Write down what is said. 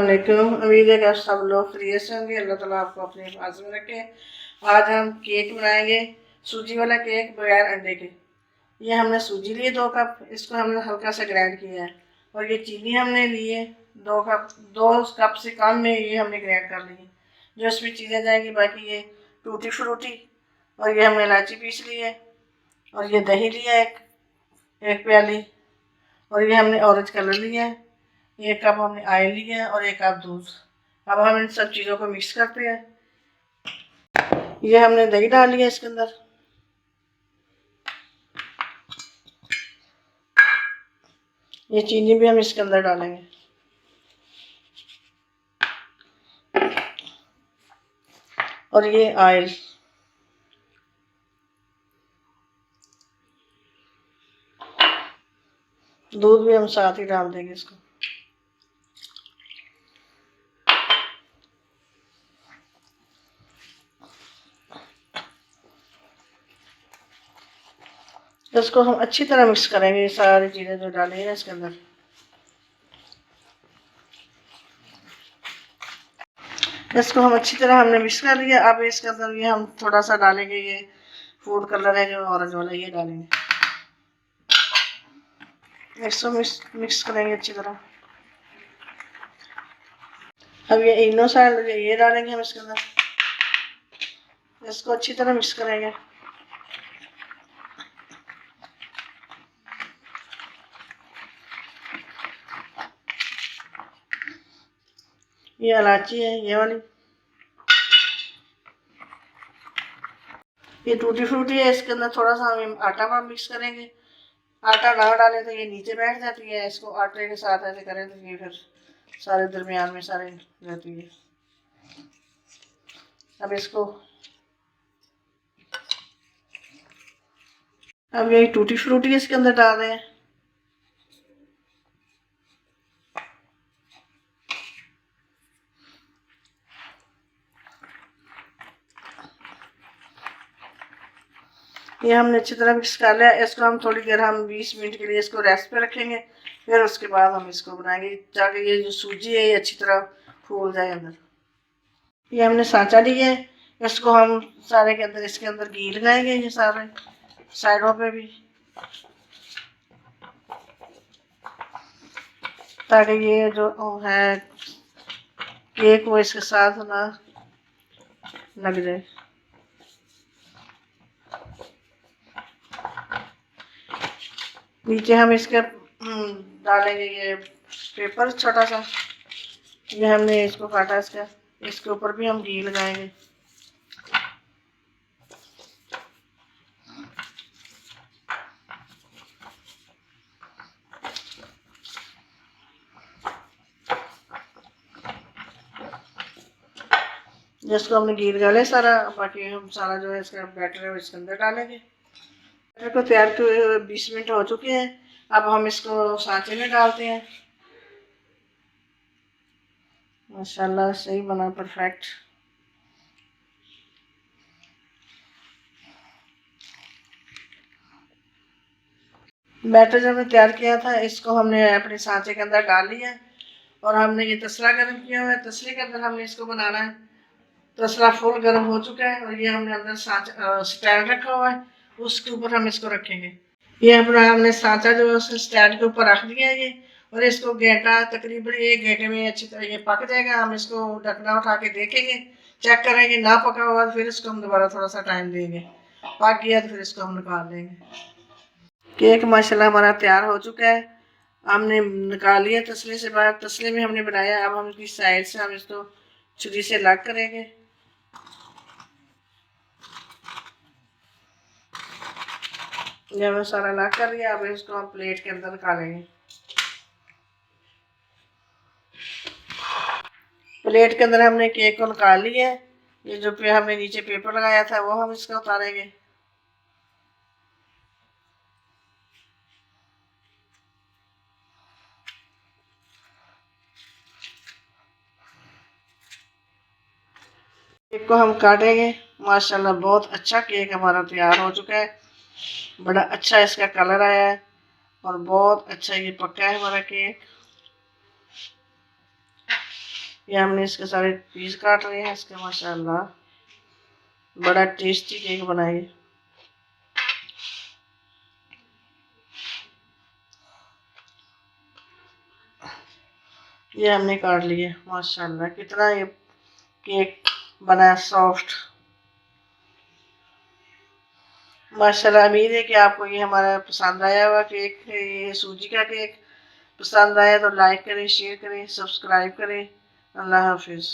अस्सलामुअलैकुम। उम्मीद है कि आप सब लोग फ्री से होंगे। अल्लाह ताला आपको अपने हिफाज़त में रखे। आज हम केक बनाएंगे, सूजी वाला केक बगैर अंडे के। ये हमने सूजी लिए 2 कप, इसको हमने हल्का सा ग्राइंड किया है। और ये चीनी हमने ली है 2 कप, 2 कप से कम में ये हमने ग्राइंड कर ली है। जो इसमें चीज़ें जाएंगी बाकी ये टूटी फ्रूटी, और ये हमने इलायची पीस ली है, और ये दही लिया एक प्याली, और ये हमने ऑरेंज कलर लिया है। 1 कप हमने ऑयल लिया है और 1 कप दूध। अब हम इन सब चीज़ों को मिक्स करते हैं। ये हमने दही डाल लिया इसके अंदर। ये चीनी भी हम इसके अंदर डालेंगे। और ये ऑयल, दूध भी हम साथ ही डाल देंगे इसको। इसको हम अच्छी तरह मिक्स करेंगे, ये सारी चीज़ें जो डालेंगे इसके अंदर। इसको हम अच्छी तरह हमने मिक्स कर लिया। अब इसके अंदर ये हम थोड़ा सा डालेंगे, ये फूड कलर है जो ऑरेंज वाला, ये डालेंगे। इसको मिक्स करेंगे अच्छी तरह। अब ये इनो साइड ये डालेंगे हम इसके अंदर। इसको अच्छी तरह मिक्स करेंगे। ये इलायची है ये वाली, ये टूटी फ्रूटी है। इसके अंदर थोड़ा सा हम आटा मिक्स करेंगे। आटा ना डालें तो ये नीचे बैठ जाती है। इसको आटे के साथ ऐसे करें तो ये फिर सारे दरमियान में सारे रहती है। अब इसको, अब ये टूटी फ्रूटी इसके अंदर डाल रहे हैं। ये हमने अच्छी तरह मिक्स कर लिया। इसको हम थोड़ी देर, हम 20 मिनट के लिए इसको रेस्ट पे रखेंगे। फिर उसके बाद हम इसको बनाएंगे ताकि ये जो सूजी है ये अच्छी तरह फूल जाए अंदर। ये हमने सांचा लिया है, इसको हम सारे के अंदर, इसके अंदर घी लगाएंगे, ये सारे साइडों पे भी, ताकि ये जो है केक वो इसके साथ ना लग जाए। नीचे हम इसके डालेंगे ये पेपर छोटा सा, ये हमने इसको काटा इसका, इसके ऊपर भी हम घी लगाएंगे। जिसको हमने घी लगा लिया सारा, बाकी हम सारा जो है इसका बैटर है वो इसके अंदर डालेंगे। बैटर को तैयार किए हुए 20 मिनट हो चुके हैं। अब हम इसको सांचे में डालते हैं। माशाल्लाह सही बना, परफेक्ट। बैटर जब हमने तैयार किया था, इसको हमने अपने सांचे के अंदर डाल लिया। और हमने ये तसला गर्म किया हुआ है, तसले के अंदर हमने इसको बनाना है। तसला फुल गर्म हो चुका है और ये हमने अंदर सांचा स्टैंड रखा हुआ है, उसके ऊपर हम इसको रखेंगे। ये अपना हमने सांचा जो है स्टैंड के ऊपर रख दिया है ये। और इसको घंटा, तकरीबन 1 घंटे में अच्छी तरह ये पक जाएगा। हम इसको ढकना उठा के देखेंगे, चेक करेंगे, ना पका हुआ तो फिर इसको हम दोबारा थोड़ा सा टाइम देंगे। पक गया तो फिर इसको हम निकाल देंगे। केक माशाल्लाह हमारा तैयार हो चुका है। हमने निकाल लिया तसले से बाहर, तसले में हमने बनाया। अब हम इसकी साइड से हम इसको छुरी से अलग करेंगे। ये हमने सारा अलग कर लिया। अब इसको हम प्लेट के अंदर निकालेंगे। प्लेट के अंदर हमने केक को निकाल लिया है। ये जो पे हमने नीचे पेपर लगाया था वो हम इसका उतारेंगे। केक को हम काटेंगे। माशाल्लाह बहुत अच्छा केक हमारा तैयार हो चुका है। बड़ा अच्छा इसका कलर आया है और बहुत अच्छा ये पका है हमारा केक। ये हमने इसके सारे पीस काट लिए हैं इसके। माशाल्लाह बड़ा टेस्टी केक बनाइए। ये हमने काट लिए। माशाल्लाह कितना ये केक बना सॉफ्ट। माशाल्लाह उम्मीद है कि आपको ये हमारा पसंद आया होगा केक। ये सूजी का केक पसंद आया तो लाइक करें, शेयर करें, सब्सक्राइब करें। अल्लाह हाफिज़।